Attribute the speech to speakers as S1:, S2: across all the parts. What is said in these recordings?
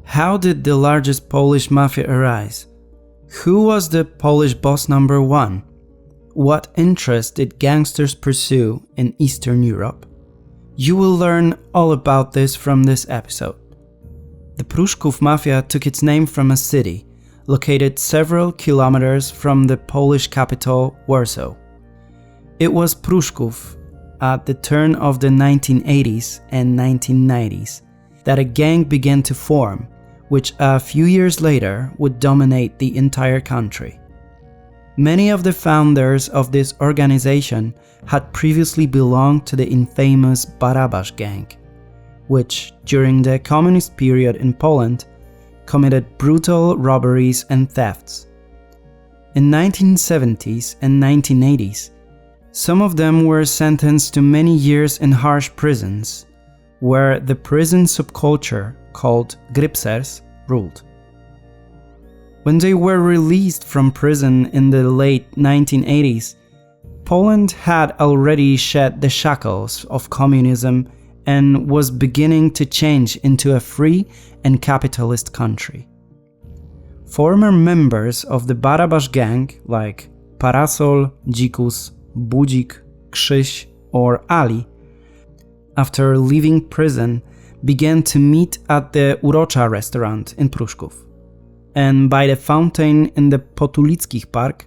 S1: How did the largest Polish mafia arise? Who was the Polish boss number one? What interest did gangsters pursue in Eastern Europe? You will learn all about this from this episode. The Pruszków Mafia took its name from a city located several kilometers from the Polish capital, Warsaw. It was Pruszków, at the turn of the 1980s and 1990s, that a gang began to form, which a few years later would dominate the entire country. Many of the founders of this organization had previously belonged to the infamous Barabasz gang, which, during the communist period in Poland, committed brutal robberies and thefts. In 1970s and 1980s, some of them were sentenced to many years in harsh prisons, where the prison subculture called grypsers ruled. When they were released from prison in the late 1980s, Poland had already shed the shackles of communism and was beginning to change into a free and capitalist country. Former members of the Barabasz gang, like Parasol, Dzikus, Budzik, Krzyś, or Ali, after leaving prison, began to meet at the Urocza restaurant in Pruszków. And by the fountain in the Potulickich Park,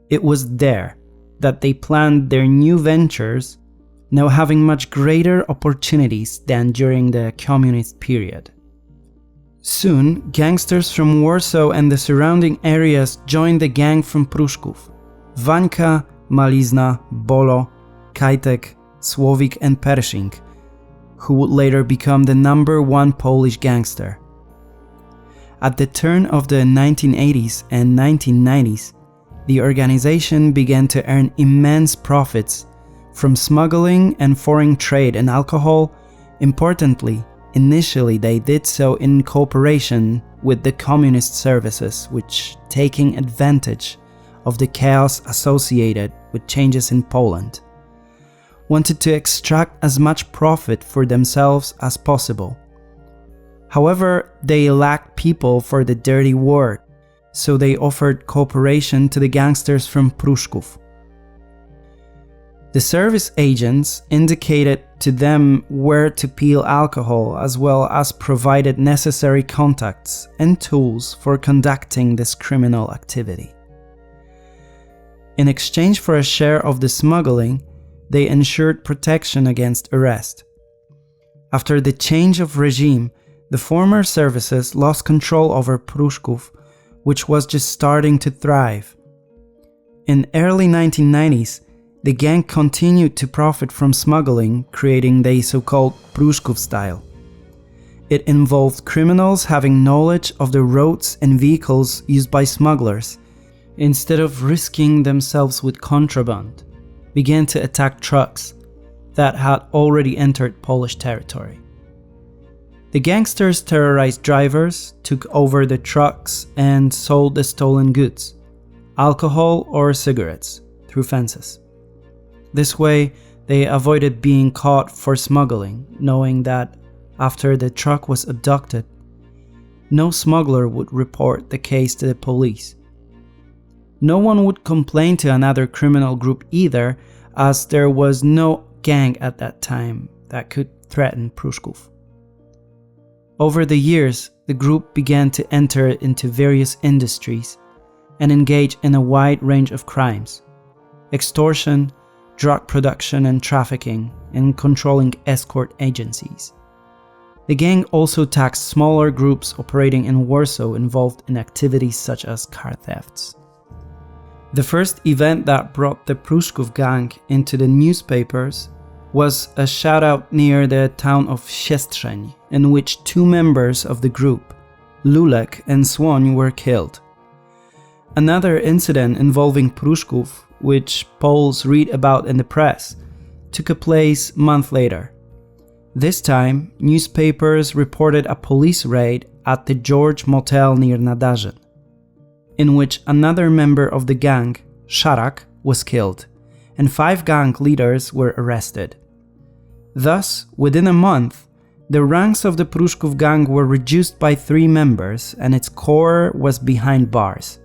S1: it was there that they planned their new ventures, now having much greater opportunities than during the communist period. Soon, gangsters from Warsaw and the surrounding areas joined the gang from Pruszków: Wańka, Malizna, Bolo, Kajtek, Słowik and Pershing, who would later become the number one Polish gangster. At the turn of the 1980s and 1990s, the organization began to earn immense profits from smuggling and foreign trade in alcohol. Importantly, initially they did so in cooperation with the communist services, which, taking advantage of the chaos associated with changes in Poland, wanted to extract as much profit for themselves as possible. However, they lacked people for the dirty work, so they offered cooperation to the gangsters from Pruszków. The service agents indicated to them where to peel alcohol, as well as provided necessary contacts and tools for conducting this criminal activity. In exchange for a share of the smuggling, they ensured protection against arrest. After the change of regime, the former services lost control over Pruszków, which was just starting to thrive. In early 1990s, the gang continued to profit from smuggling, creating the so-called Pruszków style. It involved criminals having knowledge of the roads and vehicles used by smugglers, instead of risking themselves with contraband, began to attack trucks that had already entered Polish territory. The gangsters terrorized drivers, took over the trucks, and sold the stolen goods, alcohol or cigarettes, through fences. This way, they avoided being caught for smuggling, knowing that after the truck was abducted, no smuggler would report the case to the police. No one would complain to another criminal group either, as there was no gang at that time that could threaten Pruszków. Over the years, the group began to enter into various industries and engage in a wide range of crimes: extortion, drug production and trafficking, and controlling escort agencies. The gang also taxed smaller groups operating in Warsaw involved in activities such as car thefts. The first event that brought the Pruszków gang into the newspapers was a shootout near the town of Siestrzeń, in which two members of the group, Lulek and Słoń, were killed. Another incident involving Pruszków, which Poles read about in the press, took place a month later. This time, newspapers reported a police raid at the George Motel near Nadarzyn, in which another member of the gang, Szarak, was killed, and 5 gang leaders were arrested. Thus, within a month, The ranks of the Pruszków gang were reduced by 3 members, and its core was behind bars.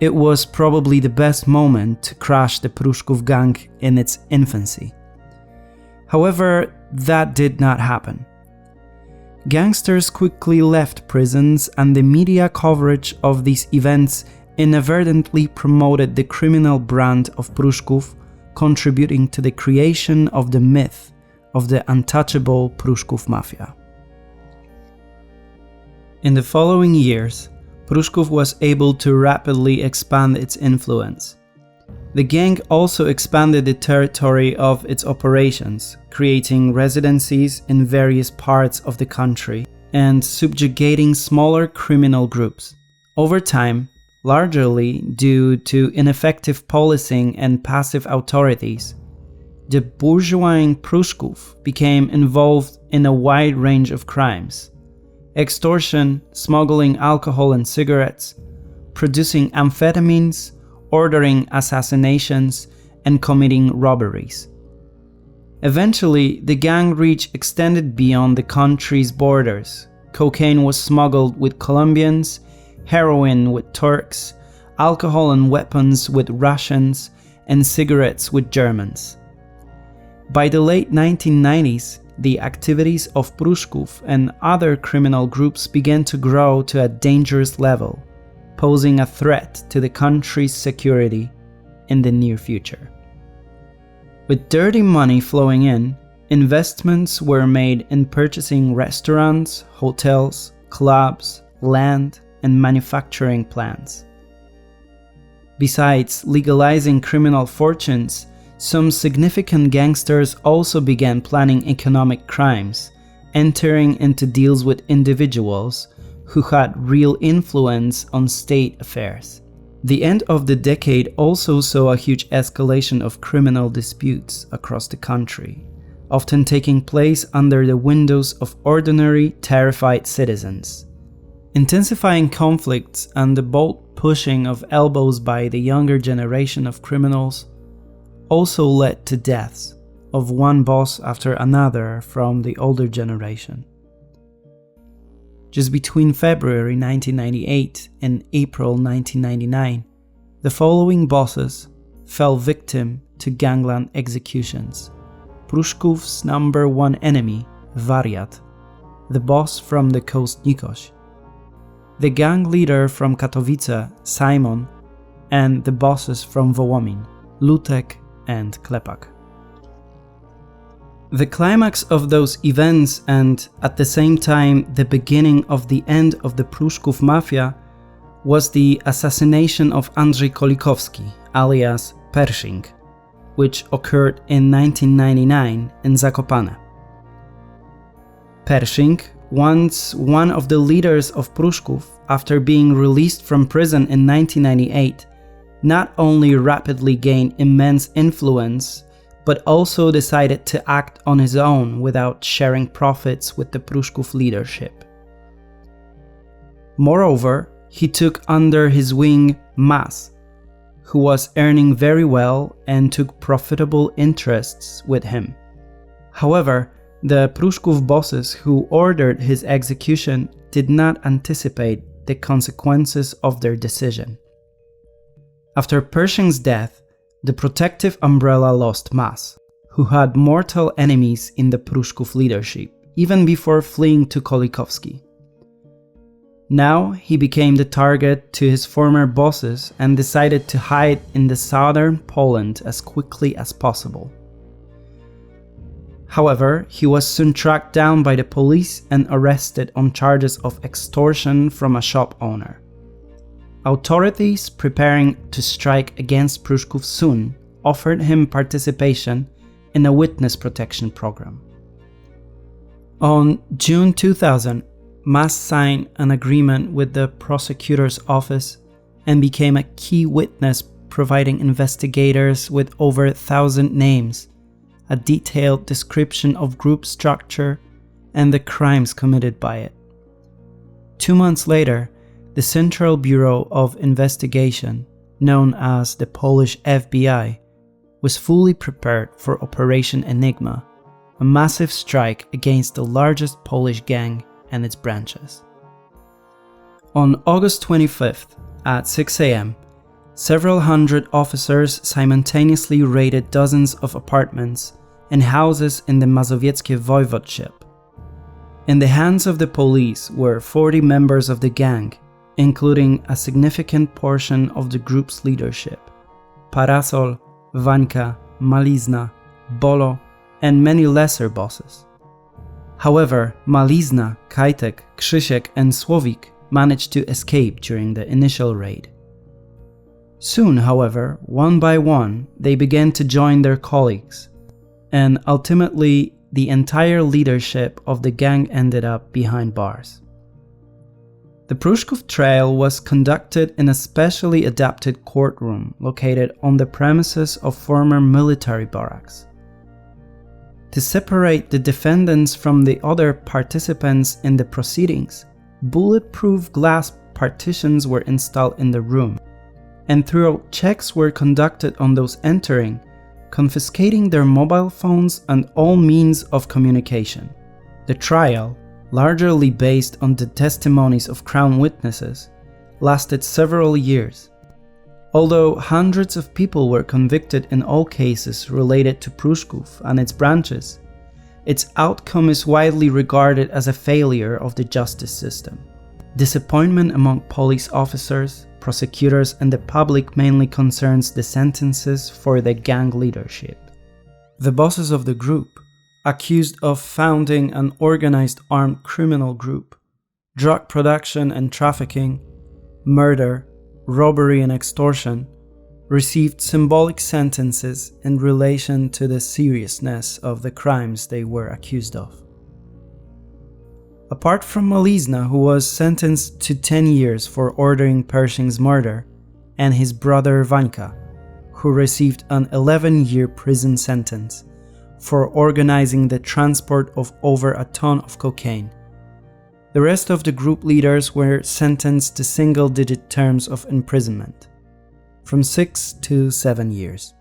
S1: It was probably the best moment to crush the Pruszków gang in its infancy. However, that did not happen. Gangsters quickly left prisons, and the media coverage of these events inadvertently promoted the criminal brand of Pruszków, contributing to the creation of the myth of the untouchable Pruszków Mafia. In the following years, Pruszków was able to rapidly expand its influence. The gang also expanded the territory of its operations, creating residencies in various parts of the country and subjugating smaller criminal groups. Over time, largely due to ineffective policing and passive authorities, the bourgeois Pruszków became involved in a wide range of crimes: extortion, smuggling alcohol and cigarettes, producing amphetamines, ordering assassinations, and committing robberies. Eventually, the gang reach extended beyond the country's borders. Cocaine was smuggled with Colombians, heroin with Turks, alcohol and weapons with Russians, and cigarettes with Germans. By the late 1990s, the activities of Pruszków and other criminal groups began to grow to a dangerous level, posing a threat to the country's security in the near future. With dirty money flowing in, investments were made in purchasing restaurants, hotels, clubs, land, and manufacturing plants. Besides legalizing criminal fortunes, some significant gangsters also began planning economic crimes, entering into deals with individuals who had real influence on state affairs. The end of the decade also saw a huge escalation of criminal disputes across the country, often taking place under the windows of ordinary, terrified citizens. Intensifying conflicts and the bold pushing of elbows by the younger generation of criminals also led to deaths of one boss after another from the older generation. Just between February 1998 and April 1999, the following bosses fell victim to gangland executions. Pruszków's number 1 enemy, Wariat, the boss from the coast Nikos, the gang leader from Katowice, Simon, and the bosses from Wołomin, Lutek and Klepak. The climax of those events and, at the same time, the beginning of the end of the Pruszków Mafia was the assassination of Andrzej Kolikowski, alias Pershing, which occurred in 1999 in Zakopane. Pershing, once one of the leaders of Pruszków, after being released from prison in 1998, not only rapidly gained immense influence, but also decided to act on his own without sharing profits with the Pruszków leadership. Moreover, he took under his wing Mas, who was earning very well and took profitable interests with him. However, the Pruszków bosses who ordered his execution did not anticipate the consequences of their decision. After Pershing's death, the protective umbrella lost Mas, who had mortal enemies in the Pruszków leadership, even before fleeing to Kolikowski. Now he became the target to his former bosses and decided to hide in the southern Poland as quickly as possible. However, he was soon tracked down by the police and arrested on charges of extortion from a shop owner. Authorities preparing to strike against Pruszków soon offered him participation in a witness protection program. On June 2000, Mas signed an agreement with the prosecutor's office and became a key witness, providing investigators with over 1,000 names, a detailed description of group structure, and the crimes committed by it. 2 months later, the Central Bureau of Investigation, known as the Polish FBI, was fully prepared for Operation Enigma, a massive strike against the largest Polish gang and its branches. On August 25th at 6 a.m., several hundred officers simultaneously raided dozens of apartments and houses in the Mazowieckie voivodeship. In the hands of the police were 40 members of the gang, including a significant portion of the group's leadership: Parasol, Wańka, Malizna, Bolo, and many lesser bosses. However, Malizna, Kajtek, Krzysiek, and Słowik managed to escape during the initial raid. Soon, however, one by one, they began to join their colleagues, and ultimately, the entire leadership of the gang ended up behind bars. The Pruszków trial was conducted in a specially adapted courtroom located on the premises of former military barracks. To separate the defendants from the other participants in the proceedings, bulletproof glass partitions were installed in the room, and thorough checks were conducted on those entering, confiscating their mobile phones and all means of communication. The trial, largely based on the testimonies of Crown witnesses, lasted several years. Although hundreds of people were convicted in all cases related to Pruszków and its branches, its outcome is widely regarded as a failure of the justice system. Disappointment among police officers, prosecutors, and the public mainly concerns the sentences for the gang leadership. The bosses of the group, accused of founding an organized armed criminal group, drug production and trafficking, murder, robbery and extortion, received symbolic sentences in relation to the seriousness of the crimes they were accused of. Apart from Malizna, who was sentenced to 10 years for ordering Pershing's murder, and his brother Wańka, who received an 11-year prison sentence for organizing the transport of over a ton of cocaine. The rest of the group leaders were sentenced to single-digit terms of imprisonment, from 6 to 7 years.